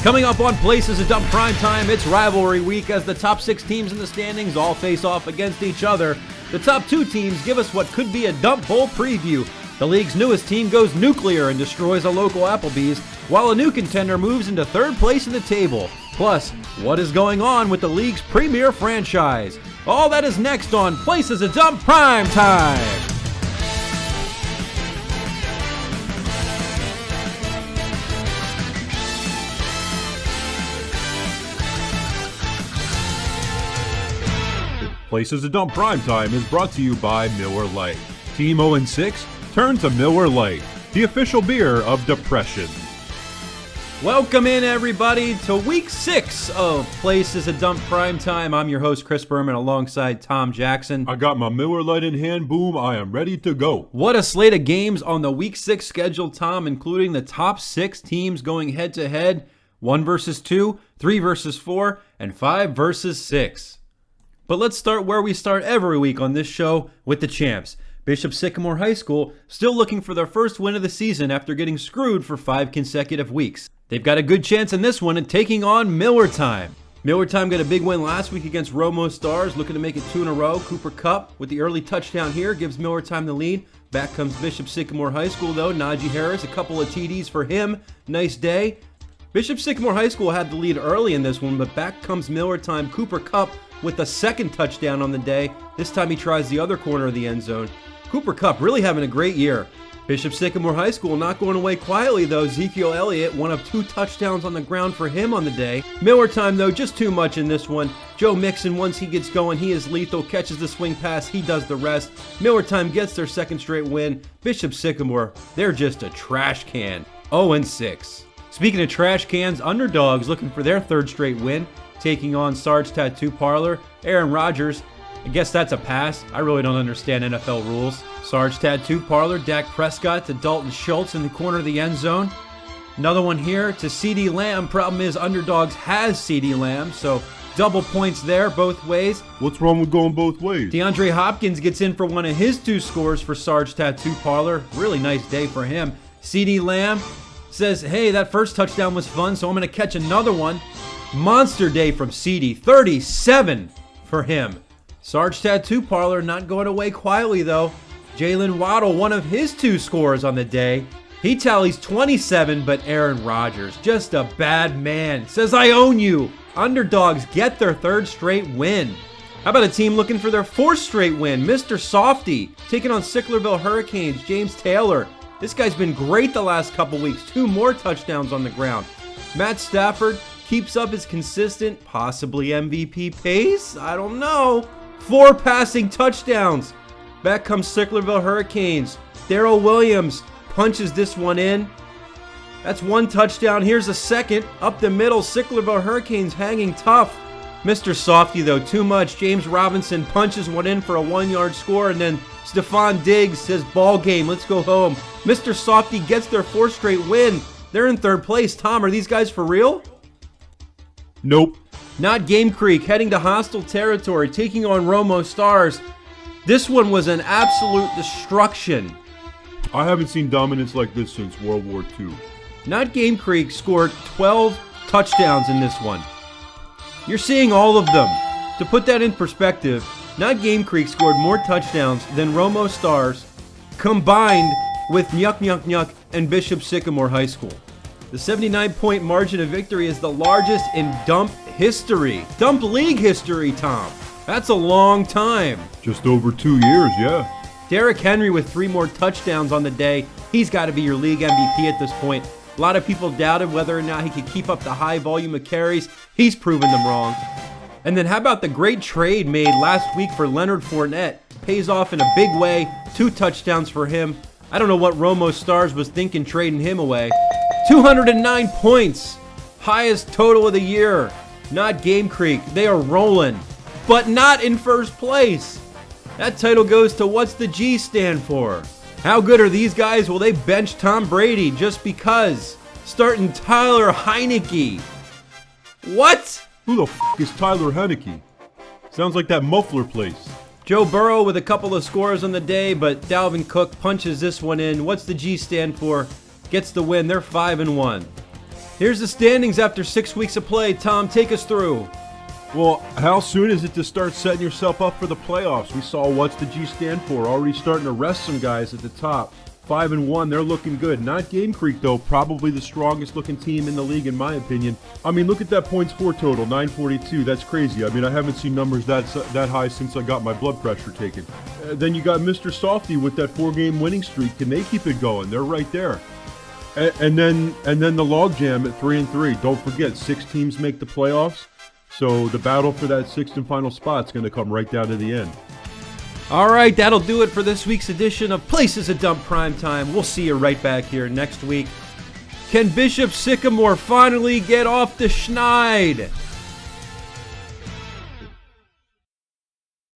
Coming up on Places to Dump Primetime, it's rivalry week as the top 6 teams in the standings all face off against each other. The top 2 teams give us what could be a dump bowl preview. The league's newest team goes nuclear and destroys a local Applebee's, while a new contender moves into 3rd place in the table. Plus, what is going on with the league's premier franchise? All that is next on Places to Dump Primetime. Places to Dump Primetime is brought to you by Miller Lite. Team 0-6, turn to Miller Lite, the official beer of depression. Welcome in, everybody, to Week 6 of Places to Dump Primetime. I'm your host, Chris Berman, alongside Tom Jackson. I got my Miller Lite in hand, boom, I am ready to go. What a slate of games on the Week 6 schedule, Tom, including the top 6 teams going head-to-head, 1 versus 2, 3 versus 4, and 5 versus 6. But let's start where we start every week on this show, with the champs. Bishop Sycamore High School still looking for their first win of the season after getting screwed for 5 consecutive weeks. They've got a good chance in this one and taking on Miller Time. Miller Time got a big win last week against Romo Stars, looking to make it 2 in a row. Cooper Kupp with the early touchdown here gives Miller Time the lead. Back comes Bishop Sycamore High School though. Najee Harris, a couple of TDs for him. Nice day. Bishop Sycamore High School had the lead early in this one, but back comes Miller Time. Cooper Kupp with the second touchdown on the day. This time he tries the other corner of the end zone. Cooper Kupp really having a great year. Bishop Sycamore High School not going away quietly though. Ezekiel Elliott, one of 2 touchdowns on the ground for him on the day. Miller Time though, just too much in this one. Joe Mixon, once he gets going, he is lethal, catches the swing pass, he does the rest. Miller Time gets their 2nd straight win. Bishop Sycamore, they're just a trash can. 0-6. Speaking of trash cans, underdogs looking for their 3rd straight win, taking on Sarge Tattoo Parlor. Aaron Rodgers, I guess that's a pass. I really don't understand NFL rules. Sarge Tattoo Parlor, Dak Prescott to Dalton Schultz in the corner of the end zone. Another one here to CeeDee Lamb. Problem is underdogs has CeeDee Lamb, so double points there both ways. What's wrong with going both ways? DeAndre Hopkins gets in for one of his 2 scores for Sarge Tattoo Parlor. Really nice day for him. CeeDee Lamb says, hey, that first touchdown was fun, so I'm going to catch another one. Monster day from CeeDee, 37 for him. Sarge Tattoo Parlor not going away quietly though. Jalen Waddle, one of his 2 scores on the day. He tallies 27, but Aaron Rodgers, just a bad man, says I own you. Underdogs get their 3rd straight win. How about a team looking for their 4th straight win? Mr. Softy taking on Sicklerville Hurricanes. James Taylor. This guy's been great the last couple weeks. 2 more touchdowns on the ground. Matt Stafford keeps up his consistent, possibly MVP pace? I don't know. 4 passing touchdowns. Back comes Sicklerville Hurricanes. Darrell Williams punches this one in. That's 1 touchdown. Here's a second. Up the middle, Sicklerville Hurricanes hanging tough. Mr. Softy, though, too much. James Robinson punches one in for a 1-yard score, and then Stephon Diggs says, ball game, let's go home. Mr. Softy gets their 4th straight win. They're in 3rd place. Tom, are these guys for real? Nope. Not Game Creek, heading to hostile territory, taking on Romo Stars. This one was an absolute destruction. I haven't seen dominance like this since World War II. Not Game Creek scored 12 touchdowns in this one. You're seeing all of them. To put that in perspective, Not Game Creek scored more touchdowns than Romo Stars combined with Nyuk Nyuk Nyuk and Bishop Sycamore High School. The 79-point margin of victory is the largest in Dump history. Dump League history, Tom. That's a long time. Just over 2 years, yeah. Derrick Henry with 3 more touchdowns on the day. He's got to be your league MVP at this point. A lot of people doubted whether or not he could keep up the high volume of carries. He's proven them wrong. And then how about the great trade made last week for Leonard Fournette? Pays off in a big way. 2 touchdowns for him. I don't know what Romo Stars was thinking trading him away. 209 points. Highest total of the year. Not Game Creek. They are rolling. But not in first place. That title goes to what's the G stand for? How good are these guys? Will they bench Tom Brady just because? Starting Tyler Heineke. What? Who the f*** is Tyler Heineke? Sounds like that muffler place. Joe Burrow with a couple of scores on the day, but Dalvin Cook punches this one in. What's the G stand for? Gets the win. They're 5-1. Here's the standings after 6 weeks of play. Tom, take us through. Well, how soon is it to start setting yourself up for the playoffs? We saw what's the G stand for, already starting to rest some guys at the top. 5-1, they're looking good. Not Game Creek, though, probably the strongest looking team in the league, in my opinion. I mean, look at that points for total, 942. That's crazy. I mean, I haven't seen numbers that high since I got my blood pressure taken. Then you got Mr. Softy with that 4-game winning streak. Can they keep it going? They're right there. And then the logjam at 3-3. Don't forget, 6 teams make the playoffs. So the battle for that 6th and final spot is going to come right down to the end. All right, that'll do it for this week's edition of Places to Dump Primetime. We'll see you right back here next week. Can Bishop Sycamore finally get off the schneid?